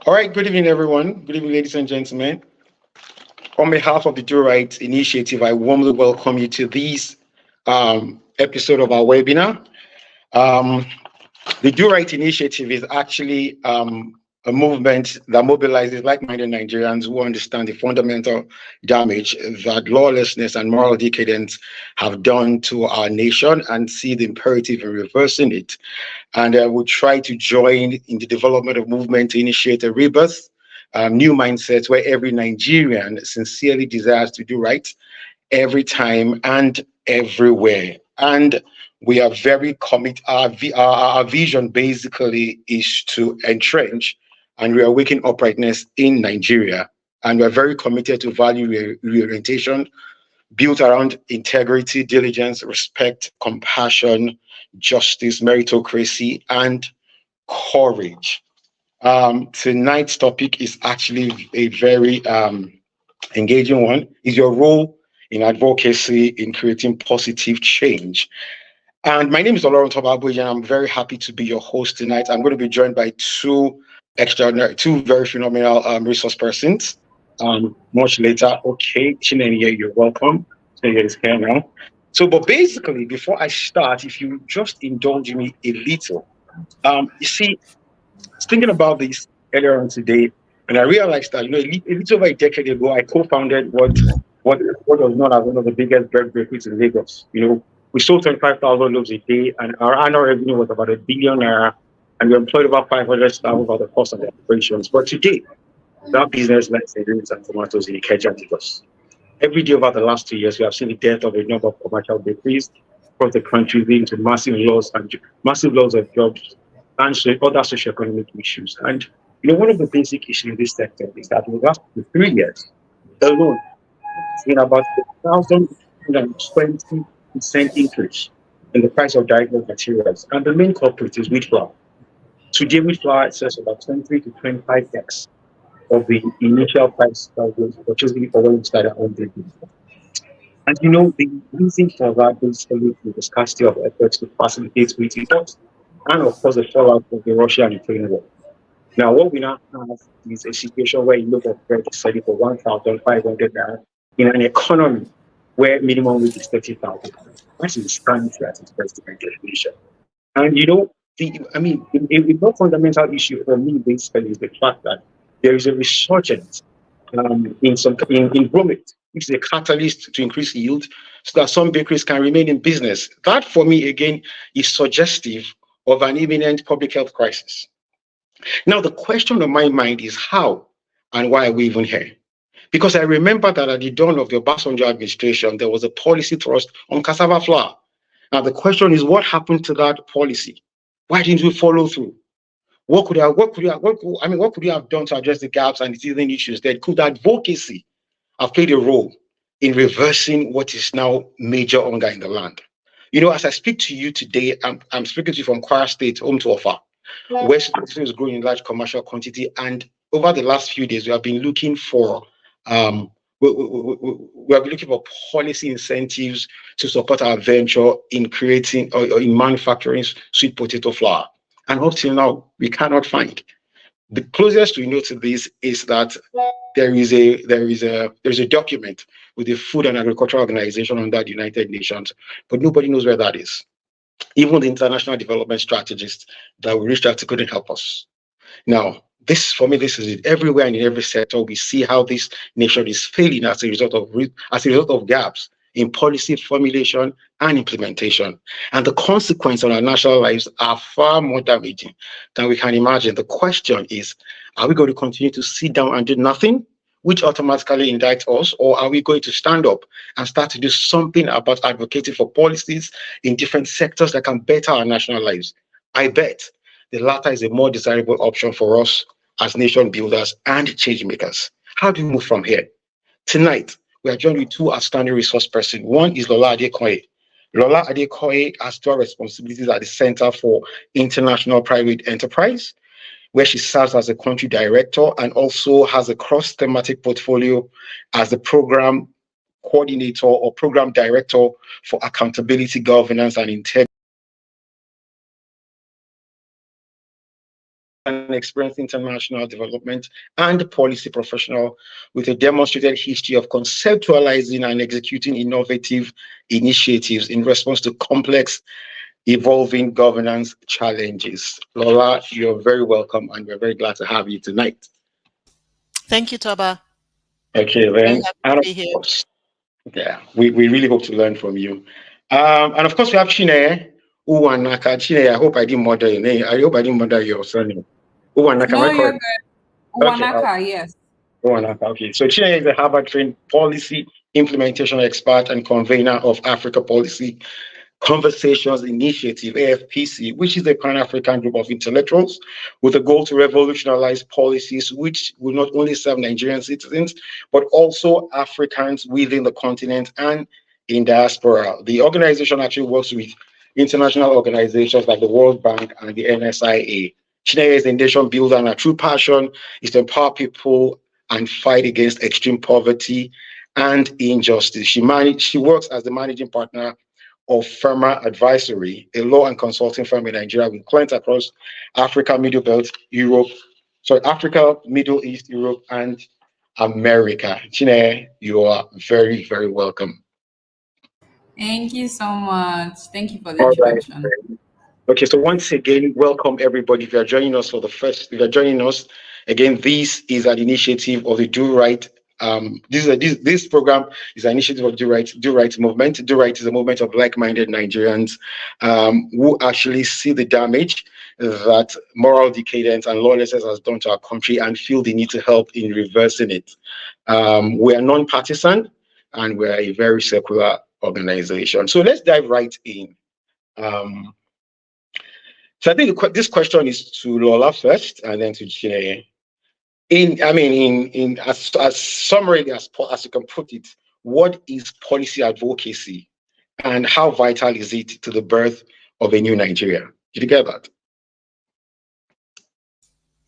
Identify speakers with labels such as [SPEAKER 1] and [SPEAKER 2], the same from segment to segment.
[SPEAKER 1] All right, good evening, everyone. Good evening, ladies and gentlemen. On behalf of the DoRight Initiative, I warmly welcome you to this episode of our webinar. Um, the DoRight Initiative is actually a movement that mobilizes like-minded Nigerians who understand the fundamental damage that lawlessness and moral decadence have done to our nation and see the imperative in reversing it. And we try to join in the development of movement to initiate a rebirth, new mindsets where every Nigerian sincerely desires to do right every time and everywhere. And we are very committed. Our vision basically is to entrench and reawaken uprightness in Nigeria. And we're very committed to value reorientation built around integrity, diligence, respect, compassion, justice, meritocracy, and courage. Tonight's topic is actually a very engaging one. Is your role in advocacy in creating positive change? And my name is Lola K.O, and I'm very happy to be your host tonight. I'm going to be joined by two very phenomenal resource persons. Much later, okay, Chinenye, you're welcome. Chinenye is here now. So, but basically, before I start, if you just indulge me a little, you see, I was thinking about this earlier on today, and I realized that a little over a decade ago, I co-founded what was known as one of the biggest bread bakeries in Lagos. We sold 25,000 loaves a day, and our annual revenue was about R1 billion, and we employed about 500 staff over the course of the operations. But today, that business like sardines and tomatoes in Ikeja, Lagos. Every day over the last 2 years, we have seen the death of a number of commercial bakeries across the country, leading to massive loss of jobs and other socioeconomic issues. And one of the basic issues in this sector is that in the last 3 years alone, it's been about 1,020% increase in the price of direct materials. And the main culprit is wheat flour. Today, wheat flour sells about 23 to 25x of the initial price that was purchasing for when we started on the And the reason for that basically is the scarcity of efforts to facilitate wheat imports and of course the fallout of the Russia and Ukraine war. Now what we now have is a situation where you look at bread is selling for 1,500 naira in an economy where minimum wage is 30,000. That's insanity at its best definition. And a more fundamental issue for me basically is the fact that there is a resurgence in bromate, which is a catalyst to increase yield so that some bakeries can remain in business. That, for me, again, is suggestive of an imminent public health crisis. Now, the question on my mind is how and why are we even here? Because I remember that at the dawn of the Obasanjo administration, there was a policy thrust on cassava flour. Now, the question is, what happened to that policy? Why didn't we follow through? What could you have done to address the gaps and the teething issues? That could advocacy have played a role in reversing what is now major hunger in the land? As I speak to you today, I'm speaking to you from Kwara State, home to Offa, where situation is growing in large commercial quantity. And over the last few days, we have been looking for we have been looking for policy incentives to support our venture in creating or in manufacturing sweet potato flour. And up till now, we cannot find. The closest we know to this is that there is a document with the Food and Agricultural Organization under the United Nations, but nobody knows where that is. Even the international development strategists that we reached out to couldn't help us. Now, this is it. Everywhere and in every sector, we see how this nation is failing as a result of gaps in policy formulation and implementation. And the consequence on our national lives are far more damaging than we can imagine. The question is, are we going to continue to sit down and do nothing, which automatically indicts us, or are we going to stand up and start to do something about advocating for policies in different sectors that can better our national lives? I bet the latter is a more desirable option for us as nation builders and change makers. How do we move from here? Tonight, we are joined with two outstanding resource persons. One is Lola K.O. Lola K.O has dual responsibilities at the Center for International Private Enterprise, where she serves as a country director and also has a cross-thematic portfolio as the program coordinator or program director for accountability, governance, and integrity an experienced international development and policy professional with a demonstrated history of conceptualizing and executing innovative initiatives in response to complex, evolving governance challenges. Lola, you're very welcome, and we're very glad to have you tonight.
[SPEAKER 2] Thank you, Toba.
[SPEAKER 1] Okay,
[SPEAKER 2] Very
[SPEAKER 1] then,
[SPEAKER 2] happy to
[SPEAKER 1] and of
[SPEAKER 2] be here.
[SPEAKER 1] course, yeah, we really hope to learn from you. And of course, we have Chine Uwanaka. Chine, I hope I didn't murder your name. I hope I didn't murder your surname. Uwanaka, am
[SPEAKER 3] No,
[SPEAKER 1] I
[SPEAKER 3] you're
[SPEAKER 1] correct?
[SPEAKER 3] good.
[SPEAKER 1] Okay,
[SPEAKER 3] Wanaka, yes.
[SPEAKER 1] Uwanaka. Okay, so Chine is a Harvard-trained policy implementation expert and convener of Africa Policy Conversations Initiative, AFPC, which is a Pan African group of intellectuals with a goal to revolutionize policies which will not only serve Nigerian citizens, but also Africans within the continent and in diaspora. The organization actually works with international organizations like the World Bank and the NSIA. Chineke is a nation builder, and her true passion is to empower people and fight against extreme poverty and injustice. She works as the managing partner of Firma Advisory, a law and consulting firm in Nigeria with clients across Africa, Middle Belt, Europe, Africa, Middle East, Europe, and America. Chine, you are very, very welcome.
[SPEAKER 3] Thank you so much. Thank you for the
[SPEAKER 1] All right.
[SPEAKER 3] introduction.
[SPEAKER 1] Okay, so once again, welcome everybody. If you are joining us for the first, if you are joining us again, this is an initiative of the Do Right. This program is an initiative of Do Right movement. Do Right is a movement of like-minded Nigerians who actually see the damage that moral decadence and lawlessness has done to our country and feel the need to help in reversing it. We are non-partisan and we're a very secular organization. So let's dive right in. Um, so I think this question is to Lola first, and then to Chineye. In as summarily as you can put it, what is policy advocacy, and how vital is it to the birth of a new Nigeria? Did you get that?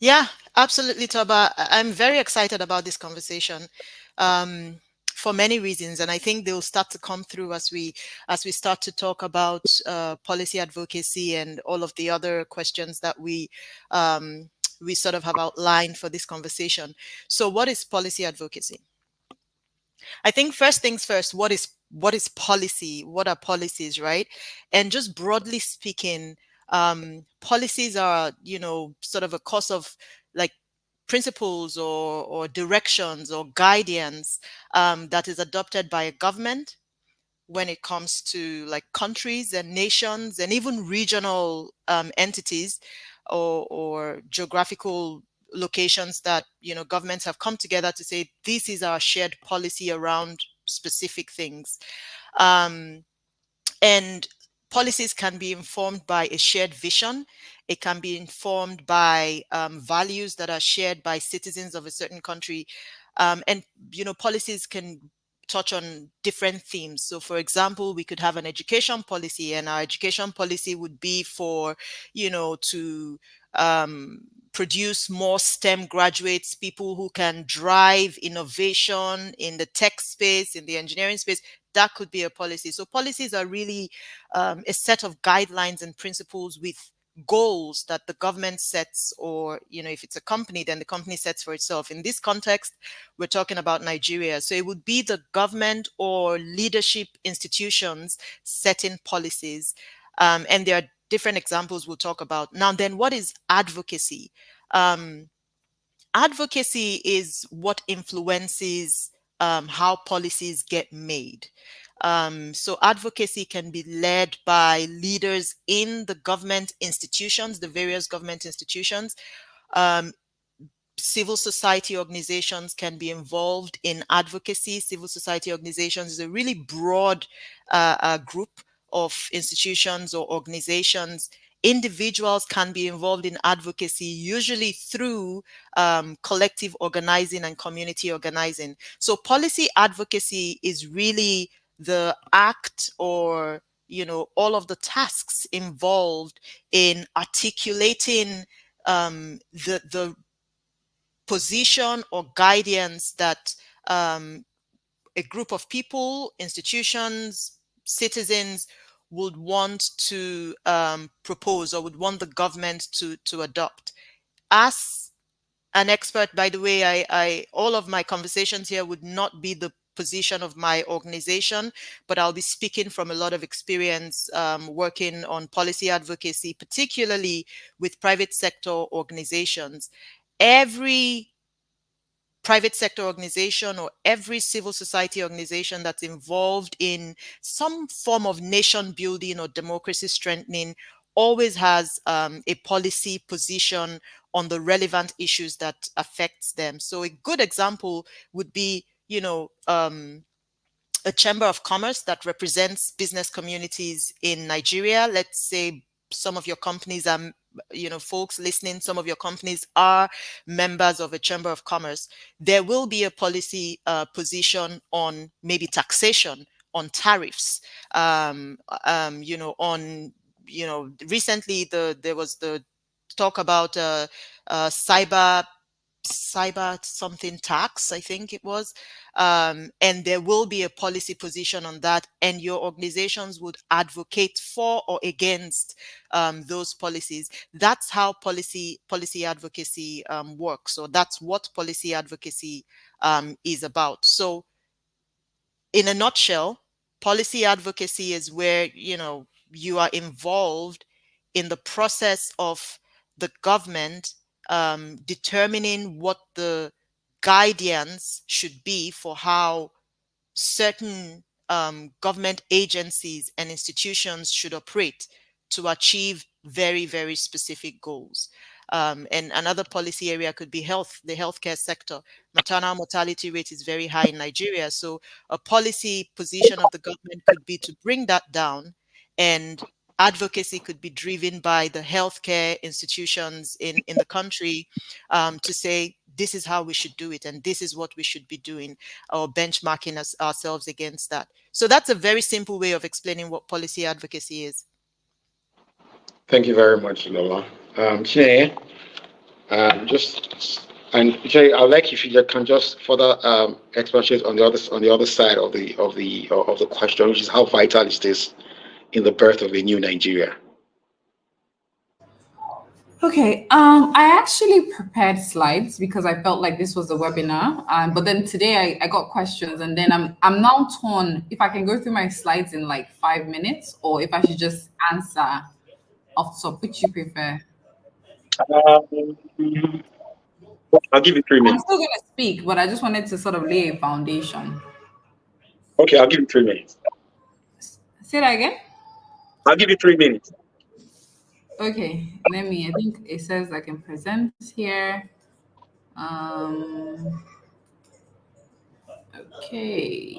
[SPEAKER 2] Yeah, absolutely, Toba. I'm very excited about this conversation um, for many reasons, and I think they'll start to come through as we start to talk about policy advocacy and all of the other questions that we sort of have outlined for this conversation. So, what is policy advocacy? I think first things first, what is policy? What are policies, right? And just broadly speaking, policies are, sort of a course of like principles or directions or guidance that is adopted by a government when it comes to like countries and nations and even regional entities or geographical locations that governments have come together to say this is our shared policy around specific things. um, and policies can be informed by a shared vision. It can be informed by values that are shared by citizens of a certain country. And, policies can touch on different themes. So, for example, we could have an education policy, and our education policy would be for, to produce more STEM graduates, people who can drive innovation in the tech space, in the engineering space. That could be a policy. So policies are really a set of guidelines and principles with goals that the government sets, or if it's a company, then the company sets for itself. In this context, we're talking about Nigeria, so it would be the government or leadership institutions setting policies. And there are different examples we'll talk about now. Then what is advocacy? um, Advocacy is what influences how policies get made. So advocacy can be led by leaders in the government institutions, the various government institutions. Um, Civil society organizations can be involved in advocacy. Civil society organizations is a really broad group of institutions or organizations. Individuals can be involved in advocacy, usually through collective organizing and community organizing. So policy advocacy is really the act, or all of the tasks involved in articulating the position or guidance that a group of people, institutions, citizens would want to propose, or would want the government to adopt. As an expert, by the way, I all of my conversations here would not be the position of my organization, but I'll be speaking from a lot of experience working on policy advocacy, particularly with private sector organizations. Every private sector organization or every civil society organization that's involved in some form of nation building or democracy strengthening always has a policy position on the relevant issues that affects them. So a good example would be, a chamber of commerce that represents business communities in Nigeria. Let's say some of your companies are, folks listening, some of your companies are members of a chamber of commerce. There will be a policy position on maybe taxation, on tariffs, recently there was the talk about cyber something tax, I think it was. And there will be a policy position on that, and your organizations would advocate for or against those policies. That's how policy advocacy works. So that's what policy advocacy is about. So in a nutshell, policy advocacy is where, you are involved in the process of the government determining what the guidance should be for how certain government agencies and institutions should operate to achieve very, very specific goals. And another policy area could be health, the healthcare sector. Maternal mortality rate is very high in Nigeria. So a policy position of the government could be to bring that down, and advocacy could be driven by the healthcare institutions in the country to say, this is how we should do it, and this is what we should be doing, or benchmarking ourselves against that. So that's a very simple way of explaining what policy advocacy is.
[SPEAKER 1] Thank you very much, Lola. Chineye, and Jay, I'd like if you can just further expatiate on the other side of the question, which is how vital is this in the birth of a new Nigeria?
[SPEAKER 3] Okay, I actually prepared slides because I felt like this was a webinar. But then today I got questions, and then I'm now torn if I can go through my slides in like 5 minutes or if I should just answer off the top. Which you prefer?
[SPEAKER 1] I'll give you 3
[SPEAKER 3] I'm
[SPEAKER 1] minutes.
[SPEAKER 3] still going to speak, but I just wanted to sort of lay a foundation.
[SPEAKER 1] Okay, I'll give you 3 minutes.
[SPEAKER 3] Say that again?
[SPEAKER 1] I'll give you 3 minutes.
[SPEAKER 3] Okay, I think it says I can present here. Okay.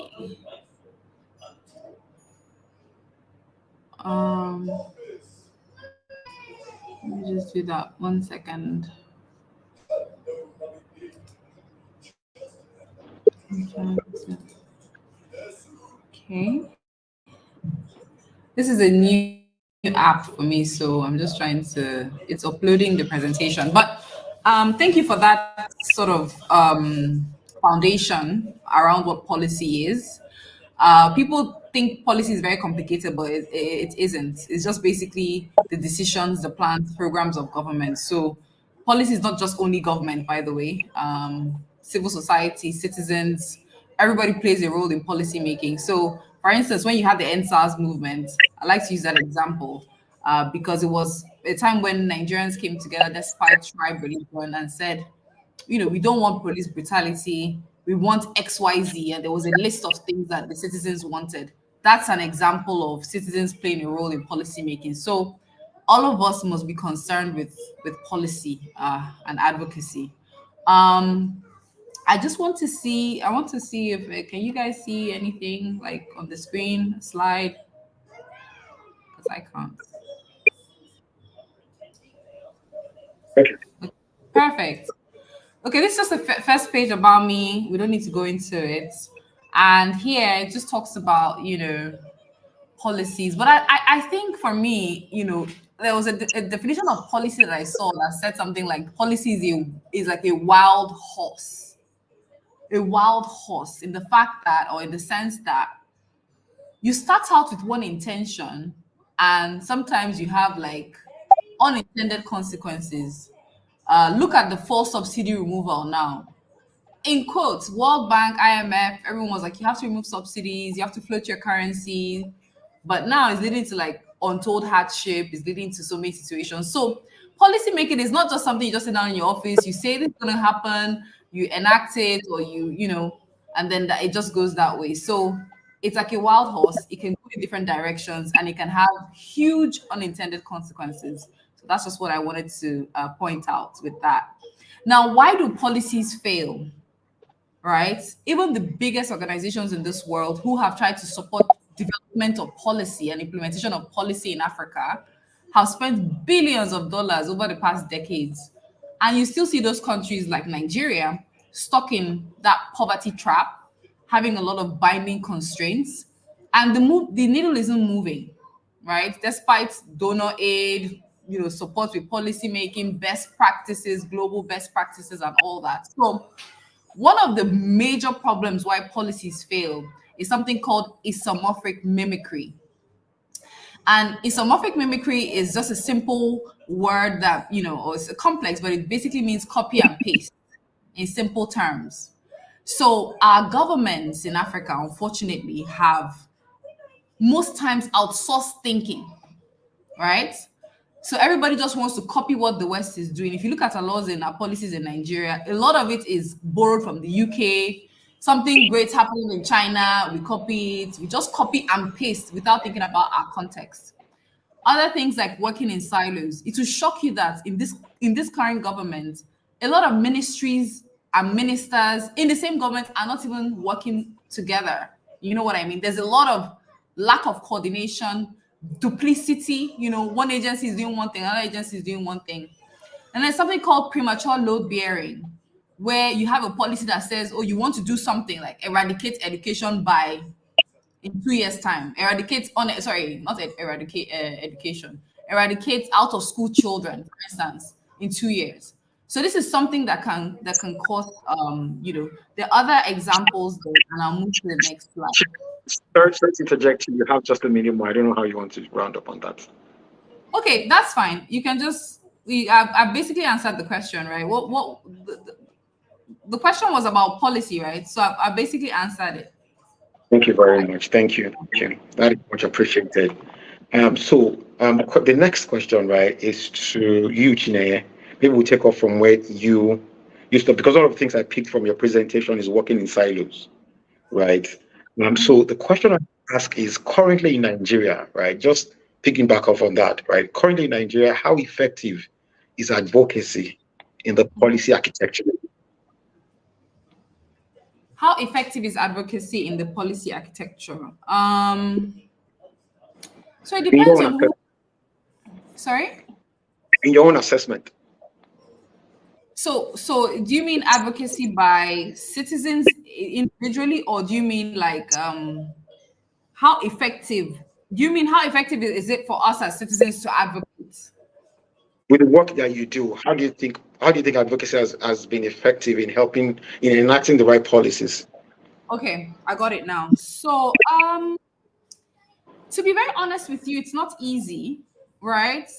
[SPEAKER 3] Let me just do that 1 second. Okay. This is a new app for me, so I'm just trying to, it's uploading the presentation. But thank you for that sort of foundation around what policy is. People think policy is very complicated, but it isn't. It's just basically the decisions, the plans, programs of government. So policy is not just only government, by the way. Civil society, citizens, everybody plays a role in policy making. So, for instance, when you had the NSAS movement, I like to use that example because it was a time when Nigerians came together despite tribe religion and said, we don't want police brutality. We want XYZ. And there was a list of things that the citizens wanted. That's an example of citizens playing a role in policy making. So all of us must be concerned with policy and advocacy. I want to see if, can you guys see anything like on the screen slide? Because I can't.
[SPEAKER 1] Okay.
[SPEAKER 3] Perfect. Okay, this is just the first page about me. We don't need to go into it. And here it just talks about, policies. But I think for me, there was a definition of policy that I saw that said something like policy is like a wild horse. A wild horse in the fact that, or in the sense that you start out with one intention and sometimes you have like unintended consequences. Look at the full subsidy removal now. In quotes, World Bank, IMF, everyone was like, you have to remove subsidies, you have to float your currency. But now it's leading to like untold hardship, it's leading to so many situations. So policy making is not just something you just sit down in your office, you say this is gonna happen, you enact it, or and then it just goes that way. So it's like a wild horse, it can go in different directions and it can have huge unintended consequences. So that's just what I wanted to point out with that. Now, why do policies fail? Right? Even the biggest organizations in this world who have tried to support development of policy and implementation of policy in Africa have spent billions of dollars over the past decades. And you still see those countries like Nigeria stuck in that poverty trap, having a lot of binding constraints, and the needle isn't moving, right? Despite donor aid, support with policy making, best practices, global best practices, and all that. So one of the major problems why policies fail is something called isomorphic mimicry. And isomorphic mimicry is just a simple word that, or it's a complex, but it basically means copy and paste in simple terms. So our governments in Africa, unfortunately, have most times outsourced thinking, right? So everybody just wants to copy what the West is doing. If you look at our laws and our policies in Nigeria, a lot of it is borrowed from the UK. Something great happening in China, we copy it. We just copy and paste without thinking about our context. Other things like working in silos. It will shock you that in this current government, a lot of ministries and ministers in the same government are not even working together. You know what I mean? There's a lot of lack of coordination, duplicity. One agency is doing one thing, another agency is doing one thing. And there's something called premature load bearing, where you have a policy that says, oh, you want to do something like eradicate education by in 2 years' time, eradicate education, eradicate out of school children, for instance, in 2 years. So this is something that can cause the other examples there, and I'll move to the next slide.
[SPEAKER 1] Third interjection, you have just a minute more. I don't know how you want to round up on that.
[SPEAKER 3] Okay, that's fine. You can just I basically answered the question, right? What the question was about policy, right? So I basically answered it.
[SPEAKER 1] Thank you very much. Thank you. That is much appreciated. The next question, right, is to you, Chineye. Maybe we'll take off from where you stop, because all of the things I picked from your presentation is working in silos, right? So the question I ask is, currently in Nigeria, right, just picking back off on that, right, currently in Nigeria, how effective is advocacy in the policy architecture?
[SPEAKER 3] How effective is advocacy in the policy architecture? So it depends on who. Sorry?
[SPEAKER 1] In your own assessment.
[SPEAKER 3] So do you mean advocacy by citizens individually, or do you mean like how effective? Do you mean how effective is it for us as citizens to advocate?
[SPEAKER 1] With the work that you do, how do you think advocacy has been effective in helping in enacting the right policies?
[SPEAKER 3] Okay, I got it now. So to be very honest with you, it's not easy, right?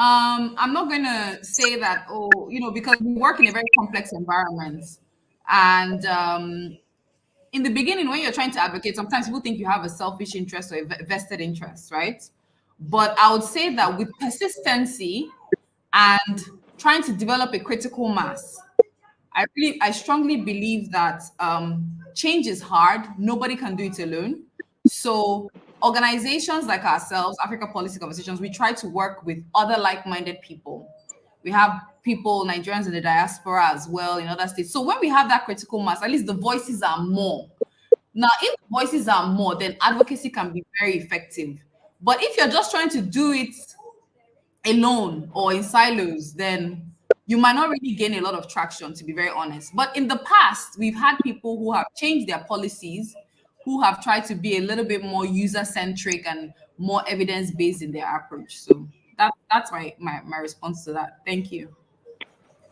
[SPEAKER 3] I'm not going to say that, because we work in a very complex environment. And in the beginning, when you're trying to advocate, sometimes people think you have a selfish interest or a vested interest, right? But I would say that with persistency and trying to develop a critical mass, I strongly believe that change is hard. Nobody can do it alone. So organizations like ourselves, Africa Policy Conversations, we try to work with other like-minded people. We have people, Nigerians in the diaspora as well, in other states. So when we have that critical mass, at least the voices are more. Now, if the voices are more, then advocacy can be very effective. But if you're just trying to do it alone or in silos, then you might not really gain a lot of traction, to be very honest. But in the past, we've had people who have changed their policies, who have tried to be a little bit more user-centric and more evidence-based in their approach. So that's my response to that. Thank you.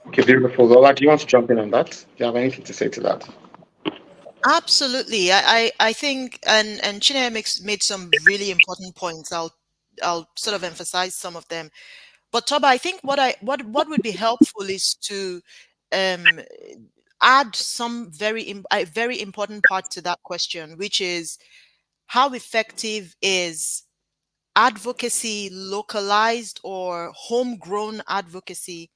[SPEAKER 1] Okay, beautiful. Lola, do you want to jump in on that? Do you have anything to say to that?
[SPEAKER 2] Absolutely. I think, and Chineye made some really important points. I'll sort of emphasize some of them. But Toba, I think what would be helpful is to um, add some a very important part to that question, which is how effective is advocacy, localized or homegrown advocacy,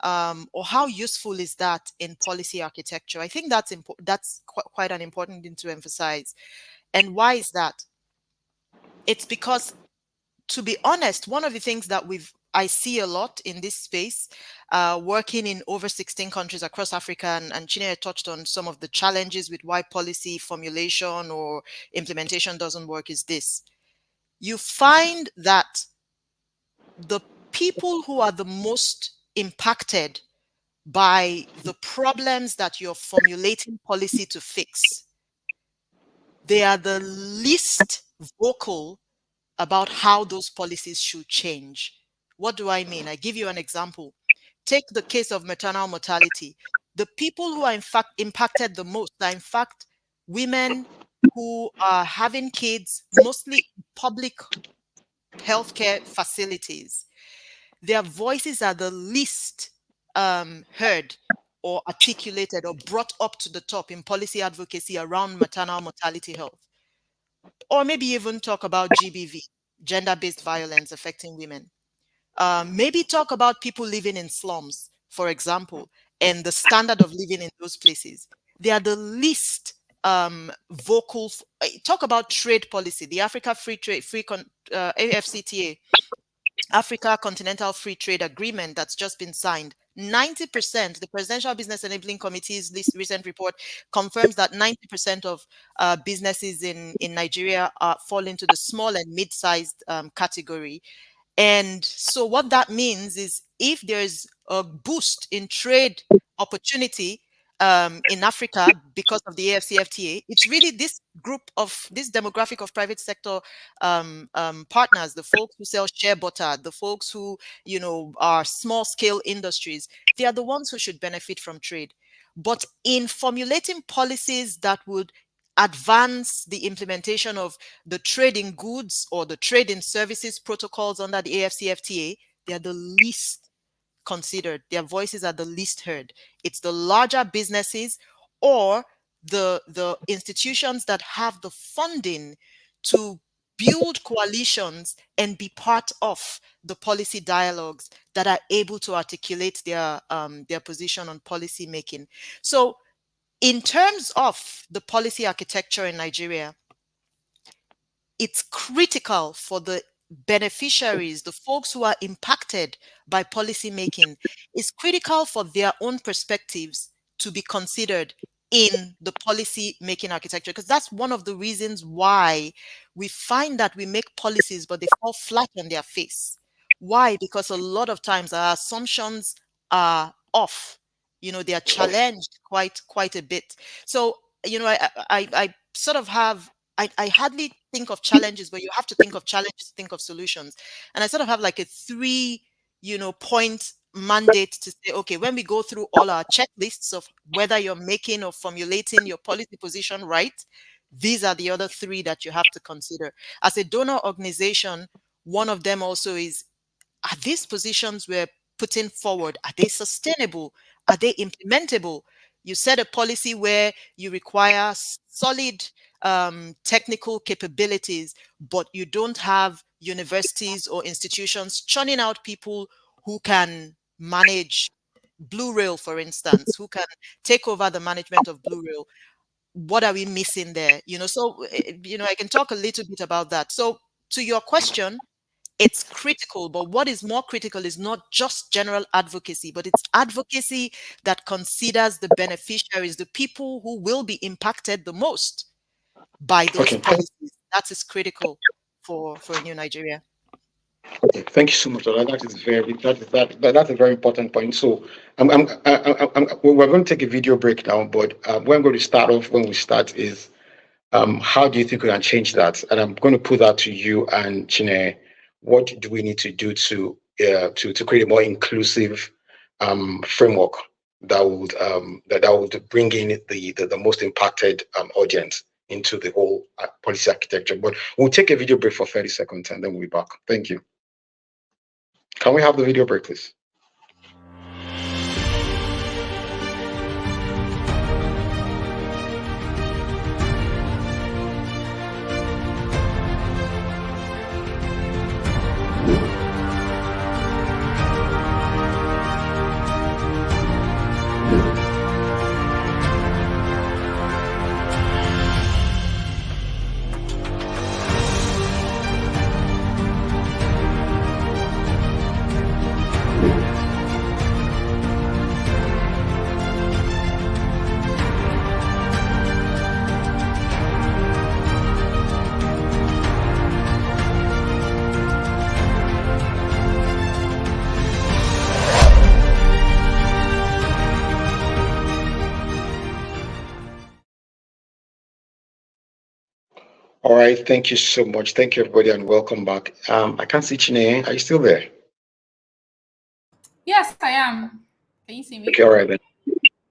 [SPEAKER 2] or how useful is that in policy architecture? I think that's quite an important thing to emphasize. And why is that? It's because, to be honest, one of the things that I see a lot in this space, working in over 16 countries across Africa, and Chinere touched on some of the challenges with why policy formulation or implementation doesn't work, is this. You find that the people who are the most impacted by the problems that you're formulating policy to fix, they are the least vocal about how those policies should change. What do I mean? I give you an example. Take the case of maternal mortality. The people who are in fact impacted the most are in fact women who are having kids, mostly in public healthcare facilities. Their voices are the least heard or articulated or brought up to the top in policy advocacy around maternal mortality health. Or maybe even talk about GBV, gender-based violence affecting women. Maybe talk about people living in slums, for example, and the standard of living in those places. They are the least vocal. Talk about trade policy, the Africa Free Trade, AFCTA, Africa Continental Free Trade Agreement that's just been signed. 90%, the Presidential Business Enabling Committee's recent report confirms that 90% of businesses in Nigeria fall into the small and mid-sized category. And so what that means is, if there's a boost in trade opportunity in Africa because of the AFCFTA, it's really this demographic of private sector partners, the folks who sell share butter, the folks who, are small scale industries. They are the ones who should benefit from trade. But in formulating policies that would advance the implementation of the trade in goods or the trade in services protocols under the AFCFTA, they are the least considered. Their voices are the least heard. It's the larger businesses or the institutions that have the funding to build coalitions and be part of the policy dialogues that are able to articulate their position on policy making. So in terms of the policy architecture in Nigeria, it's critical for the beneficiaries, the folks who are impacted by policy making. It's critical for their own perspectives to be considered in the policy making architecture, because that's one of the reasons why we find that we make policies but they fall flat on their face. Why? Because a lot of times our assumptions are off. They are challenged quite a bit. So I sort of have, I hardly think of challenges, but you have to think of challenges to think of solutions. And I sort of have like a 3, point mandate to say, okay, when we go through all our checklists of whether you're making or formulating your policy position right, these are the other 3 that you have to consider. As a donor organization, one of them also is, are these positions we're putting forward, are they sustainable? Are they implementable? You set a policy where you require solid technical capabilities, but you don't have universities or institutions churning out people who can manage Blue Rail, for instance, who can take over the management of Blue Rail. What are we missing there? So, I can talk a little bit about that. So to your question, it's critical, but what is more critical is not just general advocacy, but it's advocacy that considers the beneficiaries, the people who will be impacted the most by those
[SPEAKER 1] Okay.
[SPEAKER 2] policies. That is critical for a new Nigeria.
[SPEAKER 1] Okay, thank you so much, Lola. That's a very important point. So, we're going to take a video breakdown, but we're going to start off. When we start is, how do you think we can change that? And I'm going to put that to you and Chine. What do we need to do to create a more inclusive framework that would bring in the most impacted audience into the whole policy architecture? But we'll take a video break for 30 seconds and then we'll be back. Thank you. Can we have the video break, please? All right, thank you so much. Thank you, everybody, and welcome back. I can't see Chine. Are you still there?
[SPEAKER 3] Yes, I am. Can you see me?
[SPEAKER 1] Okay, all right then.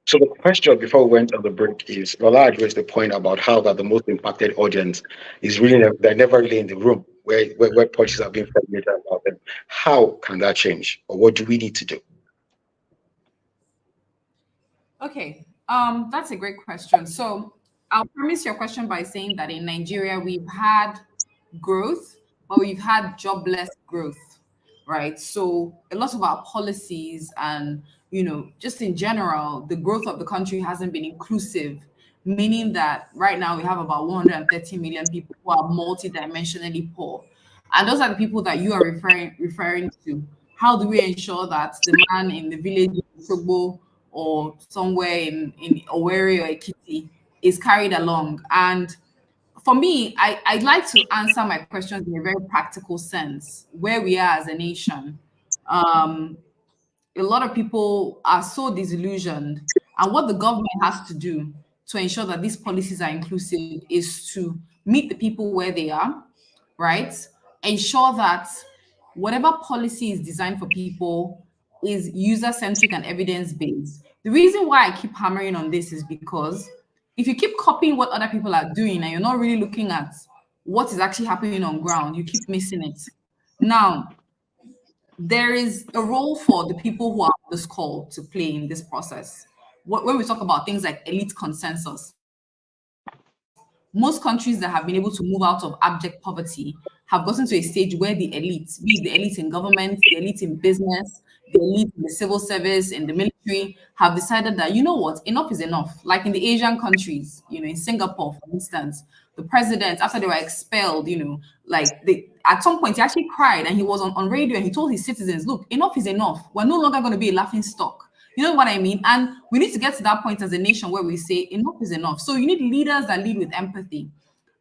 [SPEAKER 1] So the question before we went on the break is, Lola addressed the point about how that the most impacted audience is really, they're never really in the room where policies are being formulated about them. How can that change, or what do we need to do?
[SPEAKER 3] Okay, that's a great question. So I'll premise your question by saying that in Nigeria we've had growth, but we've had jobless growth, right? So a lot of our policies and just in general, the growth of the country hasn't been inclusive, meaning that right now we have about 130 million people who are multidimensionally poor. And those are the people that you are referring to. How do we ensure that the man in the village in Sogbo or somewhere in Owerri or Ekiti is carried along? And for me, I'd like to answer my questions in a very practical sense, where we are as a nation. Um, a lot of people are so disillusioned, and what the government has to do to ensure that these policies are inclusive is to meet the people where they are, right? Ensure that whatever policy is designed for people is user-centric and evidence-based. The reason why I keep hammering on this is because if you keep copying what other people are doing and you're not really looking at what is actually happening on ground, you keep missing it. Now, there is a role for the people who are on this call to play in this process. When we talk about things like elite consensus, most countries that have been able to move out of abject poverty have gotten to a stage where the elite, be it the elite in government, the elite in business, the elite in the civil service, in the military, have decided that, you know what, enough is enough. Like in the Asian countries, in Singapore, for instance, the president, after they were expelled, at some point he actually cried and he was on radio and he told his citizens, look, enough is enough. We're no longer going to be a laughing stock. You know what I mean? And we need to get to that point as a nation where we say enough is enough. So you need leaders that lead with empathy.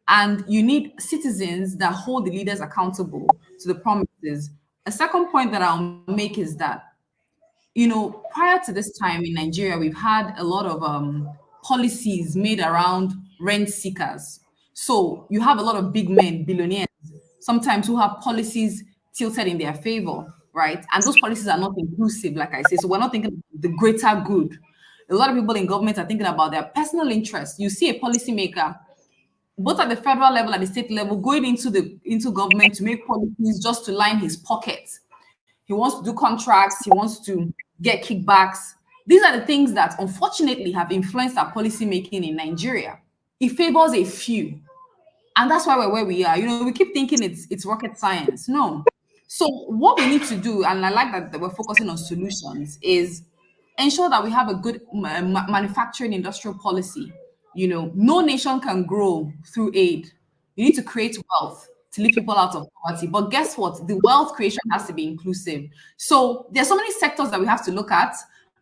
[SPEAKER 3] And you need citizens that hold the leaders accountable to the promises. A second point that I'll make is that, prior to this time in Nigeria, we've had a lot of policies made around rent seekers. So you have a lot of big men, billionaires, sometimes who have policies tilted in their favor, right? And those policies are not inclusive, like I say. So we're not thinking of the greater good. A lot of people in government are thinking about their personal interests. You see a policymaker, both at the federal level and the state level, going into government to make policies just to line his pocket. He wants to do contracts. He wants to get kickbacks. These are the things that unfortunately have influenced our policy making in Nigeria. It favors a few. And that's why we're where we are. We keep thinking it's rocket science. No. So what we need to do, and I like that we're focusing on solutions, is ensure that we have a good manufacturing industrial policy. No nation can grow through aid. You need to create wealth to lift people out of poverty. But guess what? The wealth creation has to be inclusive. So there's so many sectors that we have to look at,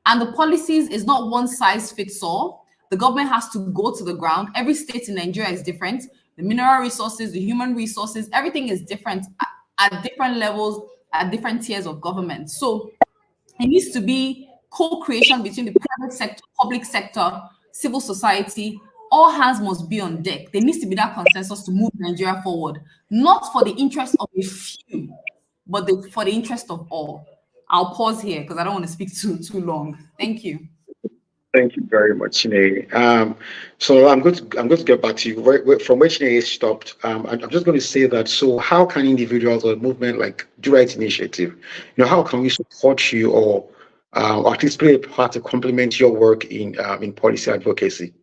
[SPEAKER 3] and the policies is not one size fits all. The government has to go to the ground. Every state in Nigeria is different. The mineral resources, the human resources, everything is different at different levels, at different tiers of government. So it needs to be co-creation between the private sector, public sector, civil society. All hands must be on deck. There needs to be that consensus to move Nigeria forward, not for the interest of a few, but for the interest of all. I'll pause here because I don't want to speak too long. Thank you.
[SPEAKER 1] Thank you very much, Chiney. So I'm going to get back to you from where Chiney stopped. I'm just going to say that. So, how can individuals or a movement like Do Right Initiative, how can we support you or at least play a part to complement your work in policy advocacy?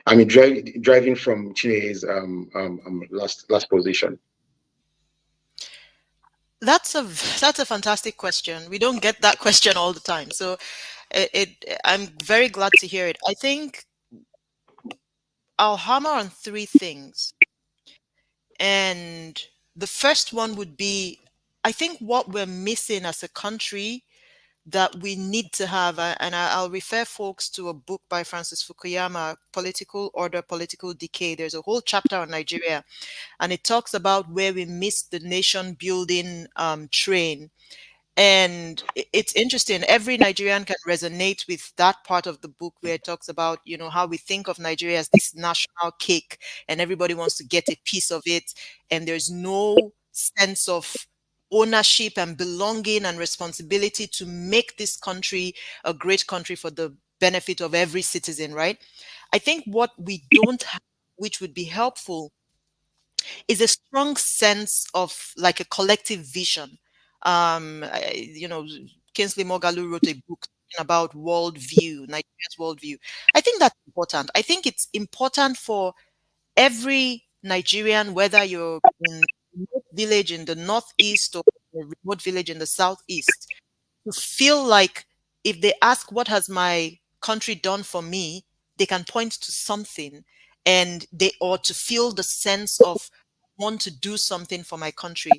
[SPEAKER 1] I mean, driving from Chiney's last position.
[SPEAKER 2] That's a fantastic question. We don't get that question all the time, so I'm very glad to hear it. I think I'll hammer on three things, and the first one would be, I think what we're missing as a country that we need to have, and I'll refer folks to a book by Francis Fukuyama, Political Order, Political Decay. There's a whole chapter on Nigeria, and it talks about where we missed the nation building train. And it's interesting. Every Nigerian can resonate with that part of the book where it talks about, how we think of Nigeria as this national cake and everybody wants to get a piece of it. And there's no sense of ownership and belonging and responsibility to make this country a great country for the benefit of every citizen, right? I think what we don't have, which would be helpful, is a strong sense of like a collective vision. Kingsley Moghalu wrote a book about worldview, Nigeria's worldview. I think that's important. I think it's important for every Nigerian, whether you're in a remote village in the northeast or a remote village in the southeast, to feel like if they ask, what has my country done for me, they can point to something, and they ought to feel the sense of want to do something for my country.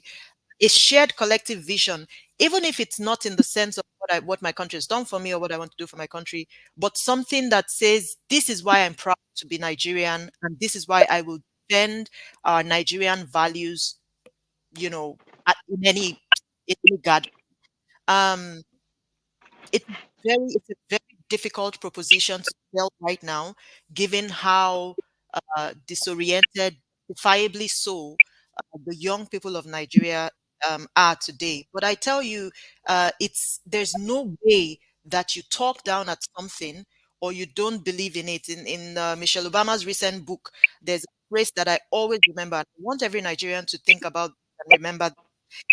[SPEAKER 2] A shared collective vision, even if it's not in the sense of what my country has done for me or what I want to do for my country, but something that says, this is why I'm proud to be Nigerian, and this is why I will defend our Nigerian values, in any gathering. Um, it's a very difficult proposition to sell right now, given how disoriented, defiably so, the young people of Nigeria are today. But I tell you, there's no way that you talk down at something or you don't believe in it. In Michelle Obama's recent book, there's a phrase that I always remember. I want every Nigerian to think about and remember.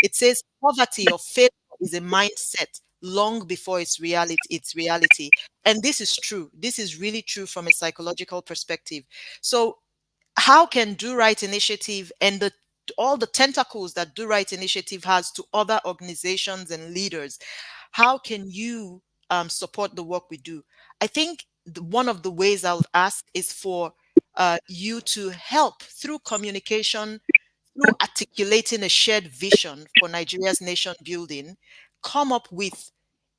[SPEAKER 2] It says poverty or failure is a mindset long before it's reality. And this is true. This is really true from a psychological perspective. So how can Do Right Initiative and all the tentacles that Do Right Initiative has to other organizations and leaders, how can you support the work we do? I think one of the ways I would ask is for you to help through communication, through articulating a shared vision for Nigeria's nation building, come up with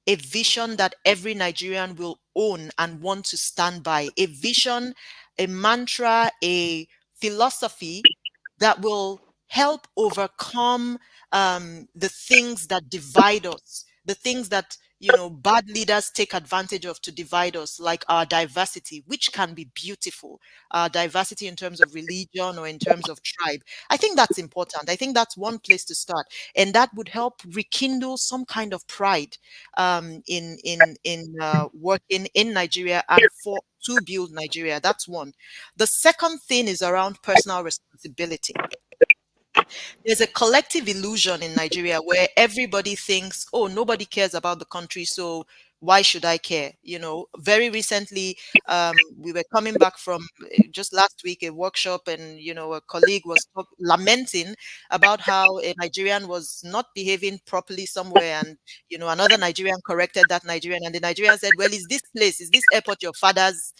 [SPEAKER 2] a vision that every Nigerian will own and want to stand by, a vision, a mantra, a philosophy that will help overcome the things that divide us, the things that bad leaders take advantage of to divide us, like our diversity, which can be beautiful, our diversity in terms of religion or in terms of tribe. I think that's important. I think that's one place to start, and that would help rekindle some kind of pride in working in Nigeria and for to build Nigeria. That's one. The second thing is around personal responsibility. There's a collective illusion in Nigeria where everybody thinks, oh, nobody cares about the country, so why should I care? Very recently, we were coming back from just last week a workshop, and a colleague was lamenting about how a Nigerian was not behaving properly somewhere, and another Nigerian corrected that Nigerian, and the Nigerian said, well, is this airport your father's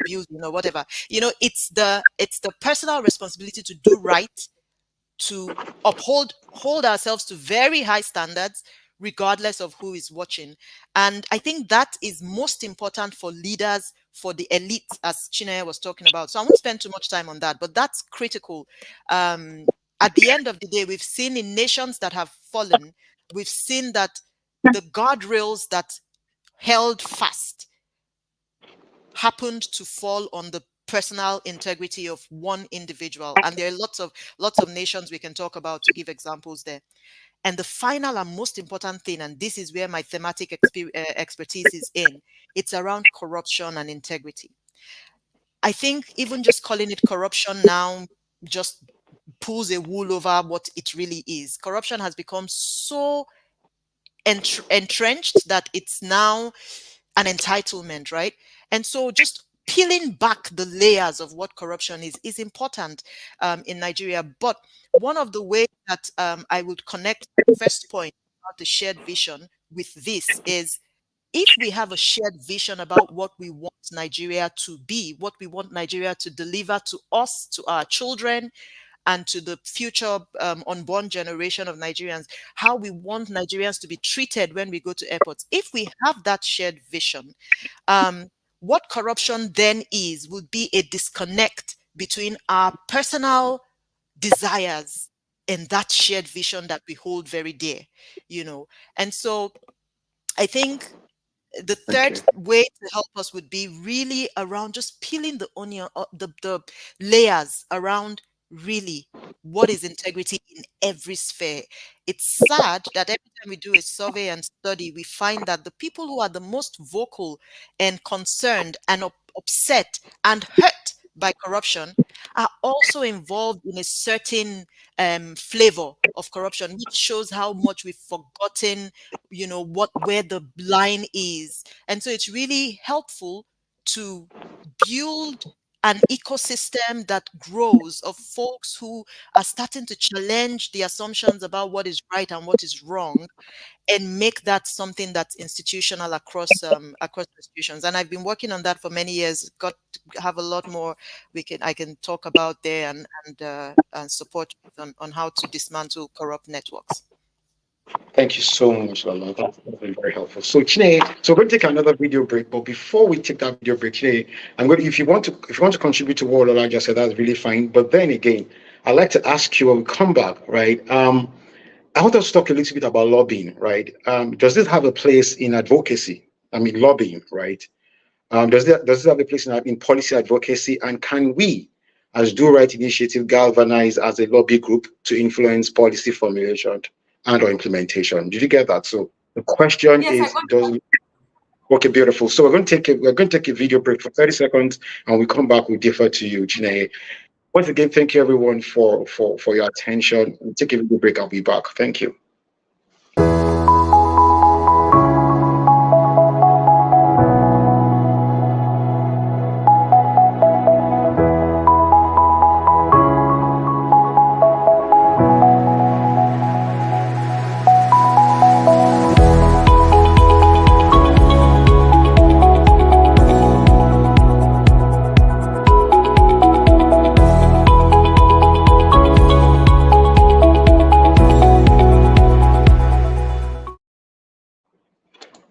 [SPEAKER 2] building or whatever? It's the personal responsibility to do right, to hold ourselves to very high standards regardless of who is watching. And I think that is most important for leaders, for the elite, as Chineye was talking about. So I won't spend too much time on that, but that's critical. At the end of the day, we've seen in nations that have fallen, we've seen that the guardrails that held fast happened to fall on the personal integrity of one individual. And there are lots of nations we can talk about to give examples there. And the final and most important thing, and this is where my thematic expertise is in, it's around corruption and integrity. I think even just calling it corruption now just pulls a wool over what it really is. Corruption has become so entrenched that it's now an entitlement, right? And so just peeling back the layers of what corruption is important in Nigeria. But one of the ways that I would connect the first point about the shared vision with this is, if we have a shared vision about what we want Nigeria to be, what we want Nigeria to deliver to us, to our children, and to the future unborn generation of Nigerians, how we want Nigerians to be treated when we go to airports. If we have that shared vision, what corruption then is would be a disconnect between our personal desires and that shared vision that we hold very dear, you know. And so I think the
[SPEAKER 1] Thank
[SPEAKER 2] third
[SPEAKER 1] you.
[SPEAKER 2] way to help us would be really around just peeling the onion, the layers around really what is integrity in every sphere. It's sad that every time we do a survey and study, we find that the people who are the most vocal and concerned and upset and hurt by corruption are also involved in a certain flavor of corruption, which shows how much we've forgotten, you know, where the line is. And so it's really helpful to build an ecosystem that grows of folks who are starting to challenge the assumptions about what is right and what is wrong, and make that something that's institutional across institutions. And I've been working on that for many years. Got to have a lot more I can talk about there, and support on how to dismantle corrupt networks.
[SPEAKER 1] Thank you so much, Lola. That's been very helpful. So, Chine, so we're going to take another video break. But before we take that video break, Chine, I'm going to, if you want to contribute to what Lola just said, that's really fine. But then again, I'd like to ask you when we come back, right? I want us to talk a little bit about lobbying, right? Does this have a place in advocacy? I mean, lobbying, right? Does it have a place in policy advocacy? And can we, as DoRight Initiative, galvanize as a lobby group to influence policy formulation and or implementation? Did you get that? So the question
[SPEAKER 3] Yes, I
[SPEAKER 1] is,
[SPEAKER 3] got
[SPEAKER 1] does okay, beautiful. So we're going to take a video break for 30 seconds, and we come back, we defer to you, Chineye. Once again, thank you everyone for your attention. We'll take a video break, I'll be back. Thank you.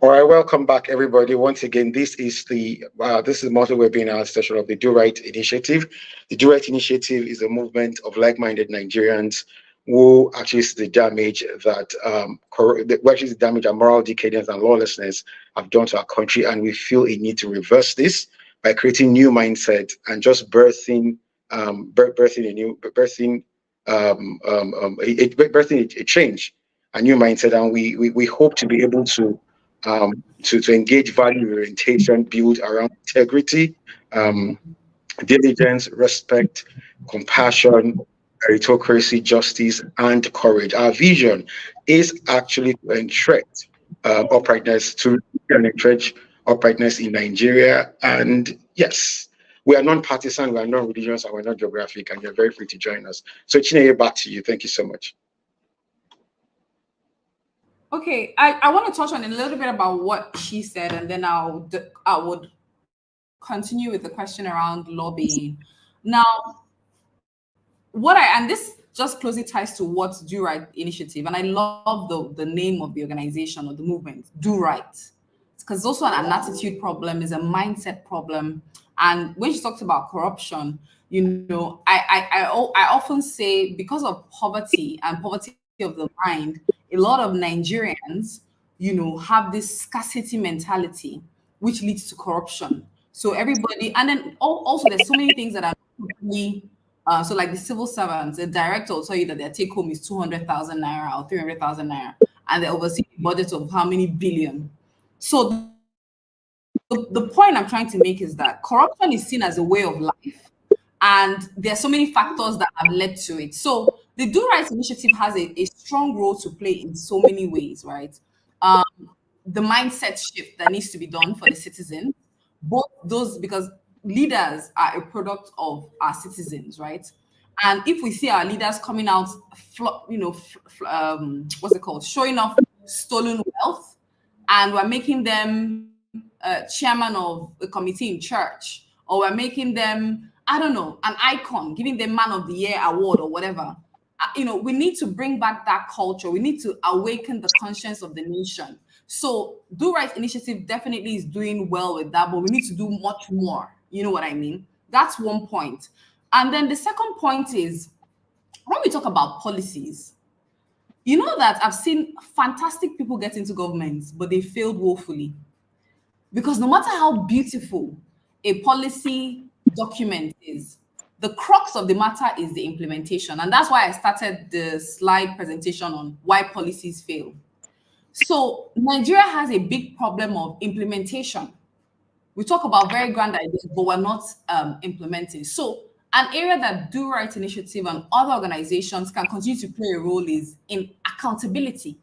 [SPEAKER 1] All right, welcome back, everybody. Once again, this is the multi-webinar session of the DoRight Initiative. The DoRight Initiative is a movement of like-minded Nigerians who actually see the damage that the damage that moral decadence and lawlessness have done to our country, and we feel a need to reverse this by creating new mindset and just birthing a change, a new mindset, and we hope to be able to engage value orientation built around integrity, diligence, respect, compassion, meritocracy, justice, and courage. Our vision is actually to entrench uprightness, to entrench uprightness in Nigeria. And yes, we are non-partisan, we are non-religious, and we're not geographic, and you're very free to join us. So Chineye, back to you. Thank you so much.
[SPEAKER 3] Okay, I want to touch on a little bit about what she said, and then I would continue with the question around lobbying. Now, and this just closely ties to what DoRight Initiative, and I love the name of the organization or the movement, DoRight, because it's also an attitude problem, is a mindset problem. And when she talks about corruption, you know, I often say, because of poverty and poverty of the mind, a lot of Nigerians, you know, have this scarcity mentality, which leads to corruption. So everybody, and then also there's so many things that are really So like the civil servants, the director will tell you that their take home is 200,000 naira or 300,000 naira, and they oversee a budget of how many billion. So the point I'm trying to make is that corruption is seen as a way of life, and there are so many factors that have led to it. So the Do Right Initiative has a strong role to play in so many ways, right? Um, the mindset shift that needs to be done for the citizens, both those, because leaders are a product of our citizens, right? And if we see our leaders coming out, what's it called, showing off stolen wealth, and we're making them chairman of a committee in church, or we're making them, I don't know, an icon, giving them Man of the Year award or whatever. We need to bring back that culture. We need to awaken the conscience of the nation. So Do Right Initiative definitely is doing well with that, but we need to do much more. You know what I mean? That's one point. And then the second point is, when we talk about policies, you know that I've seen fantastic people get into governments, but they failed woefully. Because no matter how beautiful a policy document is, the crux of the matter is the implementation. And that's why I started the slide presentation on why policies fail. So Nigeria has a big problem of implementation. We talk about very grand ideas, but we're not implementing. So an area that Do Right Initiative and other organizations can continue to play a role is in accountability,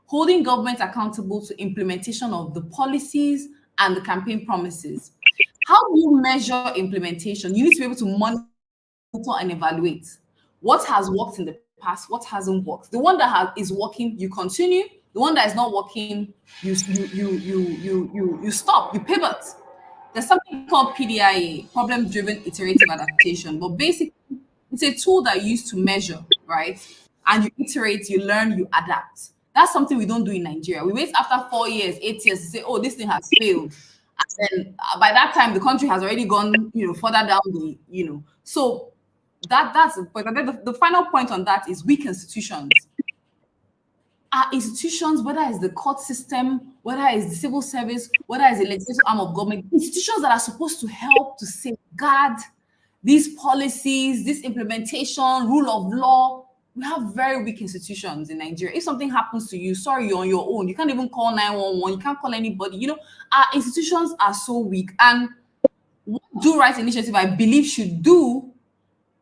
[SPEAKER 3] holding government accountable to implementation of the policies and the campaign promises. How do you measure implementation? You need to be able to monitor and evaluate what has worked in the past, what hasn't worked. The one that is working, you continue. The one that is not working, you stop, you pivot. There's something called PDIA, problem-driven iterative adaptation. But basically, it's a tool that you use to measure, right? And you iterate, you learn, you adapt. That's something we don't do in Nigeria. We wait after 4 years, 8 years to say, oh, this thing has failed. And then by that time, the country has already gone, further down the. So that's the point. And then the final point on that is weak institutions. Our institutions, whether it's the court system, whether it's the civil service, whether it's the legislative arm of government, institutions that are supposed to help to safeguard these policies, this implementation, rule of law. We have very weak institutions in Nigeria. If something happens to you, sorry, you're on your own. You can't even call 911. You can't call anybody. Our institutions are so weak. And what Do Right Initiative, I believe, should do,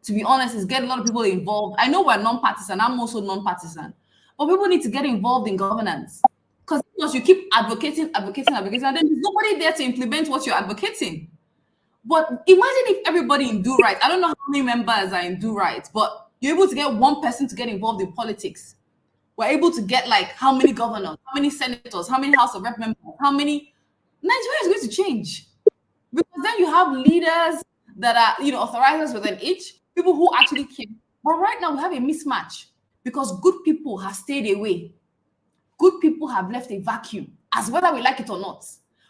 [SPEAKER 3] to be honest, is get a lot of people involved. I know we're non-partisan. I'm also non-partisan. But people need to get involved in governance. Because you keep advocating, and then there's nobody there to implement what you're advocating. But imagine if everybody in Do Right, I don't know how many members are in Do Right, but you're able to get one person to get involved in politics. We're able to get like how many governors, how many senators, how many House of Rep members, how many. Nigeria is going to change. Because then you have leaders that are, authorizers within each, people who actually care. But right now we have a mismatch because good people have stayed away. Good people have left a vacuum, as whether we like it or not.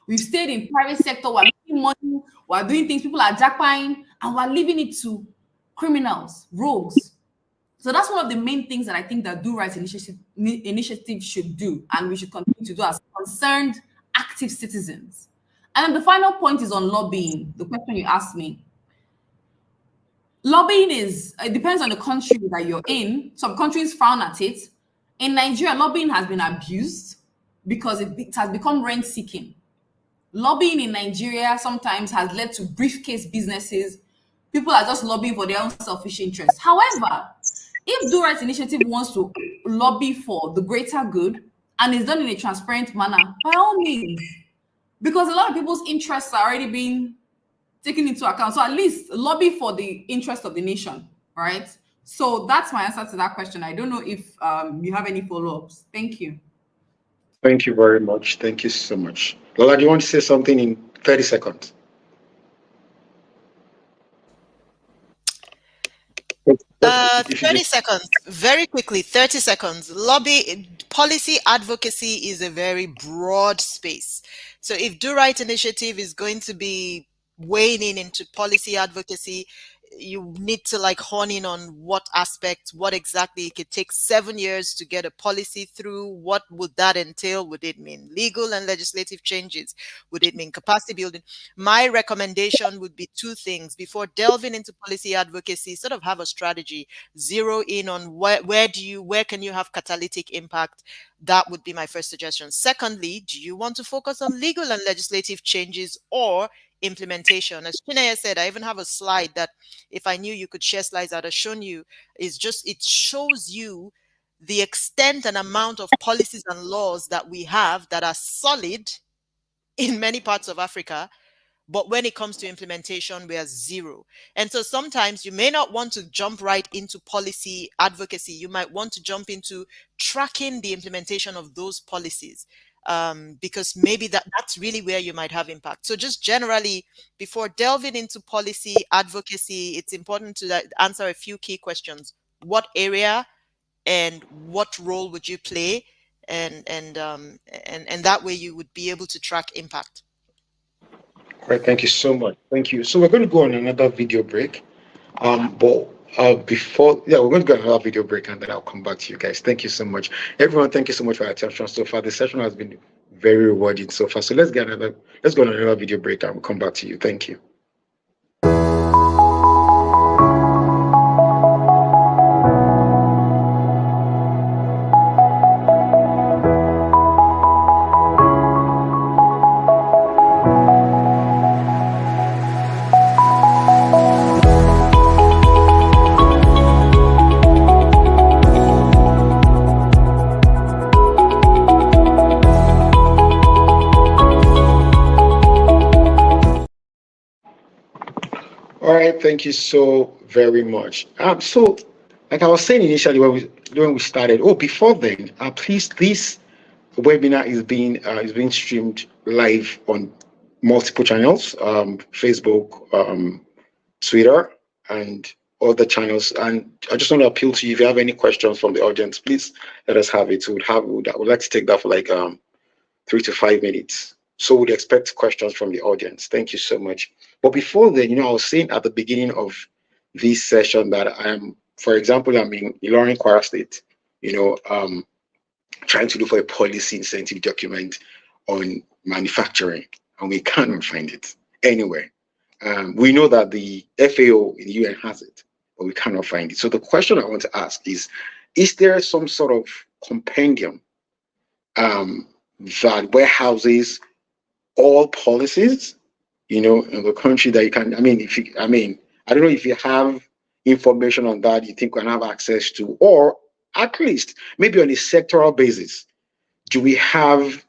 [SPEAKER 3] We've stayed in private sector, we're making money, we're doing things, people are jackpying, and we're leaving it to criminals, rogues. So that's one of the main things that I think that Do Right Initiative should do, and we should continue to do as concerned, active citizens. And then the final point is on lobbying, the question you asked me. Lobbying it depends on the country that you're in. Some countries frown at it. In Nigeria, lobbying has been abused because it has become rent-seeking. Lobbying in Nigeria sometimes has led to briefcase businesses. People are just lobbying for their own selfish interests. However, if Do Right Initiative wants to lobby for the greater good and is done in a transparent manner, by all means, because a lot of people's interests are already being taken into account. So at least lobby for the interest of the nation, right? So that's my answer to that question. I don't know if you have any follow-ups. Thank you.
[SPEAKER 1] Thank you very much. Thank you so much. Lola, do you want to say something in 30 seconds?
[SPEAKER 2] 30 seconds, very quickly, 30 seconds. Policy advocacy is a very broad space. So if Do Right Initiative is going to be wading into policy advocacy, you need to like hone in on what aspect, what exactly. It could take 7 years to get a policy through. What would that entail? Would it mean legal and legislative changes? Would it mean capacity building? My recommendation would be two things. Before delving into policy advocacy, sort of have a strategy, zero in on where can you have catalytic impact. That would be my first suggestion. Secondly, do you want to focus on legal and legislative changes or implementation? As Chineye said, I even have a slide that, if I knew you could share slides, I'd have shown you. Is just, it shows you the extent and amount of policies and laws that we have that are solid in many parts of Africa, but when it comes to implementation, we are zero. And so sometimes you may not want to jump right into policy advocacy. You might want to jump into tracking the implementation of those policies, because maybe that's really where you might have impact. So just generally, before delving into policy advocacy, it's important to answer a few key questions. What area and what role would you play? And that way you would be able to track impact.
[SPEAKER 1] Great, thank you so much. Thank you. So we're going to go on another video break. Before, we're going to go on another video break, and then I'll come back to you guys. Thank you so much, everyone. Thank you so much for your attention so far. The session has been very rewarding so far. So let's go on another video break, and we'll come back to you. Thank you. All right, thank you so very much. So, like I was saying initially when we started, before then, please, this webinar is being streamed live on multiple channels, Facebook, Twitter, and other channels. And I just want to appeal to you, if you have any questions from the audience, please let us have it. I would like to take that for like 3 to 5 minutes. So we'd expect questions from the audience. Thank you so much. But before then, I was saying at the beginning of this session that for example, I'm in Ilorin, Kwara State, trying to look for a policy incentive document on manufacturing, and we cannot find it anywhere. We know that the FAO in the UN has it, but we cannot find it. So the question I want to ask is there some sort of compendium that warehouses all policies, in the country, that you can, I don't know if you have information on that you think we can have access to, or at least maybe on a sectoral basis, do we have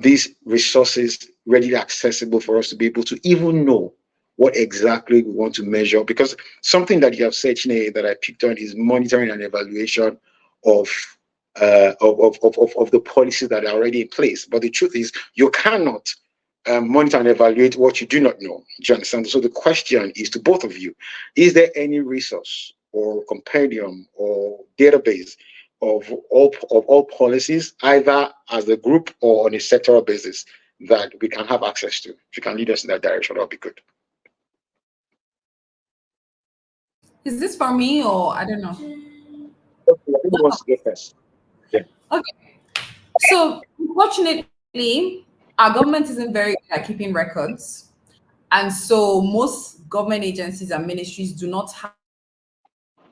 [SPEAKER 1] these resources readily accessible for us to be able to even know what exactly we want to measure? Because something that you have said, Chineye, that I picked on is monitoring and evaluation of the policies that are already in place. But the truth is, you cannot monitor and evaluate what you do not know. Do you understand? So the question is to both of you: is there any resource or compendium or database of all policies, either as a group or on a sectoral basis, that we can have access to? If you can lead us in that direction, that would be good.
[SPEAKER 3] Is this for me, or I don't know?
[SPEAKER 1] Okay, who wants to go first? Yeah.
[SPEAKER 3] Okay. So unfortunately, our government isn't very good at keeping records. And so most government agencies and ministries do not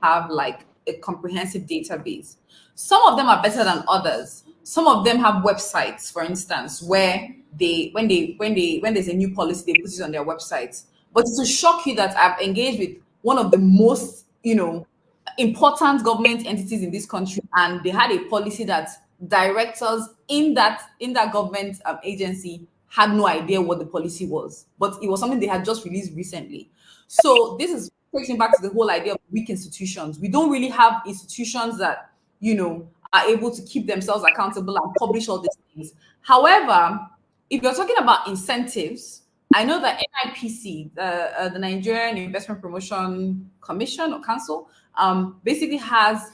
[SPEAKER 3] have like a comprehensive database. Some of them are better than others. Some of them have websites, for instance, where when there's a new policy, they put it on their websites. But it will shock you that I've engaged with one of the most, important government entities in this country, and they had a policy that directors in that government agency had no idea what the policy was, but it was something they had just released recently. So this takes me back to the whole idea of weak institutions. We don't really have institutions that are able to keep themselves accountable and publish all these things. However, if you're talking about incentives, I know that NIPC, the Nigerian Investment Promotion Commission or Council, basically has.